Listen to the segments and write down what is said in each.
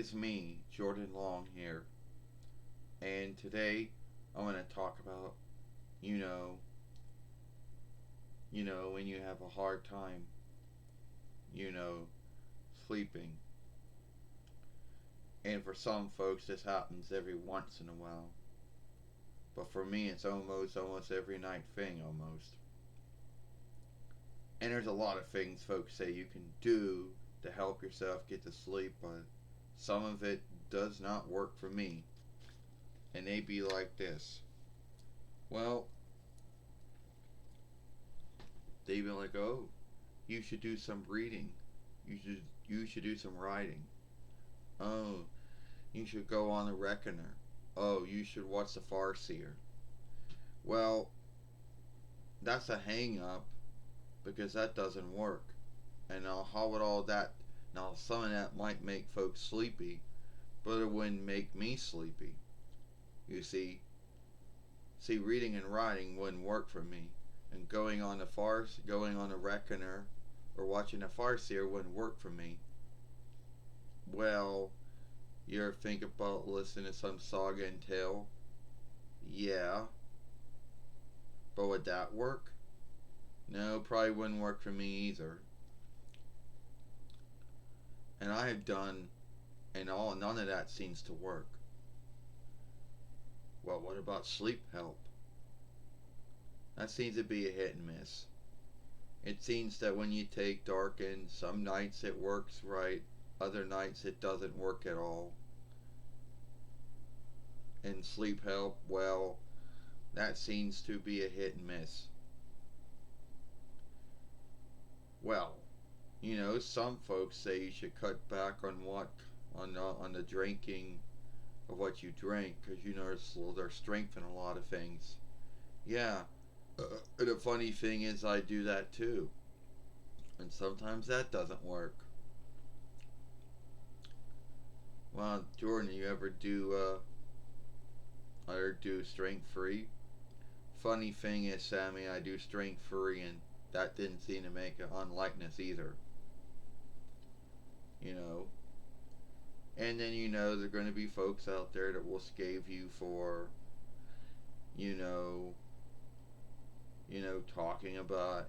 is me, Jordan Long here, and today I want to talk about, you know, when you have a hard time, you know, sleeping. And for some folks this happens every once in a while. But for me it's almost every night thing almost. And there's a lot of things folks say you can do to help yourself get to sleep, but some of it does not work for me. And they be like this. Well, they be like, "Oh, you should do some reading. You should do some writing. Oh, you should go on a reckoner. Oh, you should watch the Farseer." Well, that's a hang up because that doesn't work. And now how would all that now some of that might make folks sleepy, but it wouldn't make me sleepy. You see, reading and writing wouldn't work for me, and going on a reckoner, or watching a Farseer wouldn't work for me. Well, you ever think about listening to some saga and tale? Yeah, but would that work? No, probably wouldn't work for me either. And I have done, and all none of that seems to work. Well, what about sleep help? That seems to be a hit and miss. It seems that when you take Darken, some nights it works right, other nights it doesn't work at all. And sleep help, well, that seems to be a hit and miss. Well, some folks say you should cut back on on the drinking of what you drink because there's strength in a lot of things. Yeah, the funny thing is I do that too, and sometimes that doesn't work. Well, Jordan, you ever do strength free? Funny thing is, Sammy, I do strength free, and that didn't seem to make an unlikeness either. You know, and then there are going to be folks out there that will scave you for, you know, talking about,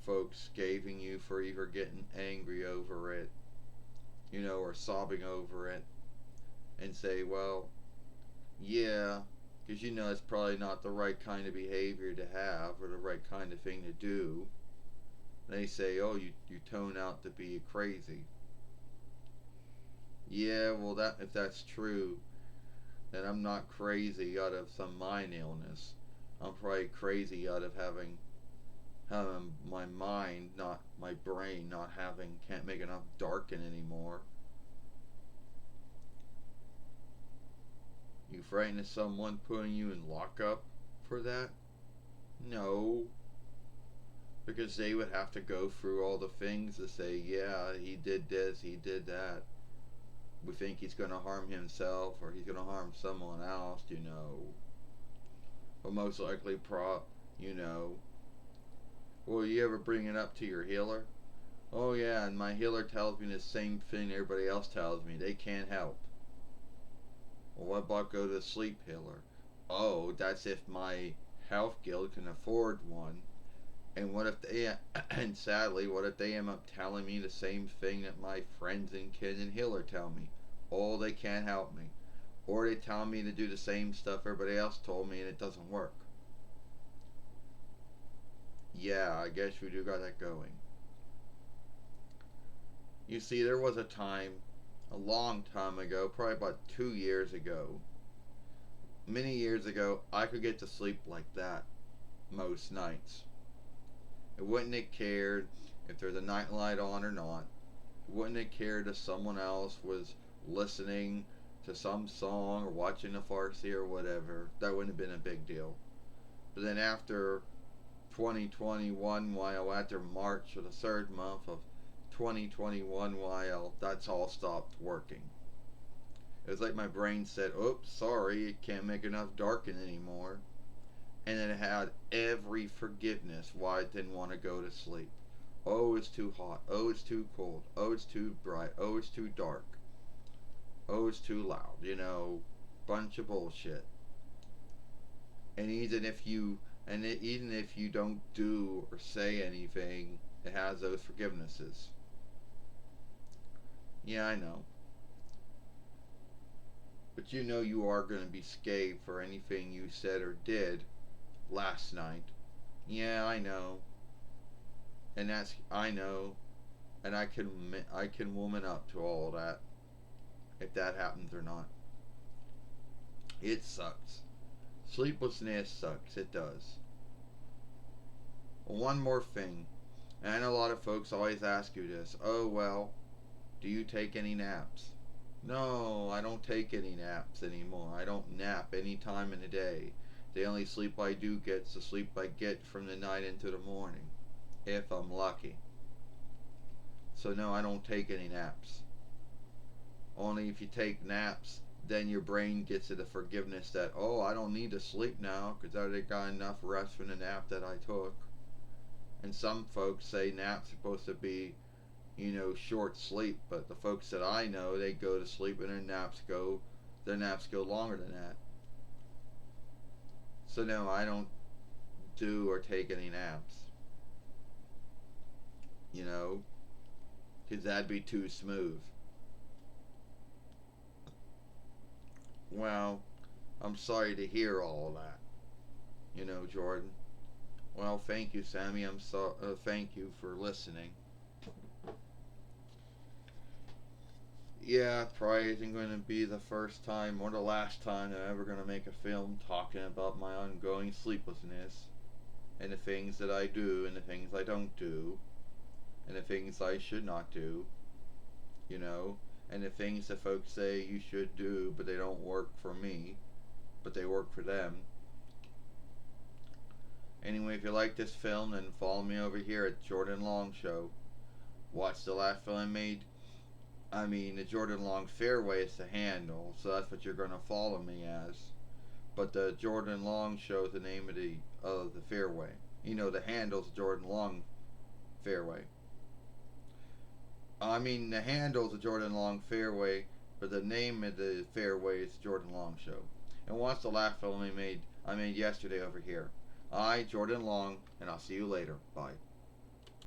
folks scaving you for either getting angry over it, or sobbing over it, and say, well, yeah, because it's probably not the right kind of behavior to have or the right kind of thing to do. They say, oh, you tone out to be crazy. Yeah, well, that if that's true, then I'm not crazy out of some mind illness. I'm probably crazy out of having my mind, not my brain, not having can't make enough darken anymore. You frightened of someone putting you in lockup for that? No, because they would have to go through all the things to say, yeah, he did this, he did that. We think he's going to harm himself or he's going to harm someone else. But most likely, you know. Will you ever bring it up to your healer? Oh, yeah, and my healer tells me the same thing everybody else tells me. They can't help. Well, what about go to a sleep healer? Oh, that's if my health guild can afford one. And what if they, and sadly, what if they end up telling me the same thing that my friends and kids and healer tell me? Oh, they can't help me. Or they tell me to do the same stuff everybody else told me and it doesn't work. Yeah, I guess we do got that going. You see, there was a time, a long time ago, probably about 2 years ago, many years ago, I could get to sleep like that most nights. It wouldn't have cared if there's a nightlight on or not. It wouldn't have cared if someone else was listening to some song or watching a Farsi or whatever. That wouldn't have been a big deal. But then after 2021, while after March or the third month of 2021, while that's all stopped working. It was like my brain said, oops, sorry, it can't make enough darken anymore. And then it had every forgiveness why it didn't want to go to sleep. Oh, it's too hot. Oh, it's too cold. Oh, it's too bright. Oh, it's too dark. Oh, it's too loud, bunch of bullshit. And even if you don't do or say anything, it has those forgivenesses. Yeah, I know. But you are going to be scathed for anything you said or did last night. Yeah, I know. And I know, and I can woman up to all of that if that happens or not. It sucks. Sleeplessness sucks. It does. One more thing, and I know a lot of folks always ask you this. Oh well, do you take any naps? No, I don't take any naps anymore. I don't nap any time in the day. The only sleep I do get's the sleep I get from the night into the morning, if I'm lucky. So no, I don't take any naps. Only if you take naps, then your brain gets to the forgiveness that, oh, I don't need to sleep now because I already got enough rest from the nap that I took. And some folks say naps are supposed to be, short sleep, but the folks that I know, they go to sleep and their naps go longer than that. So no, I don't do or take any naps, you know, because that'd be too smooth. Well, I'm sorry to hear all of that, Jordan. Well, thank you, Sammy. Thank you for listening. Yeah, probably isn't going to be the first time or the last time I'm ever going to make a film talking about my ongoing sleeplessness and the things that I do and the things I don't do and the things I should not do, you know, and the things that folks say you should do but they don't work for me, but they work for them. Anyway, if you like this film, then follow me over here at Jordan Long Show. Watch the last film I made. The Jordan Long Fairway is the handle, so that's what you're going to follow me as. But the Jordan Long Show is the name of the fairway. The handle's Jordan Long Fairway. The handle's the Jordan Long Fairway, but the name of the fairway is Jordan Long Show. And watch the last film I made yesterday over here. I, Jordan Long, and I'll see you later. Bye.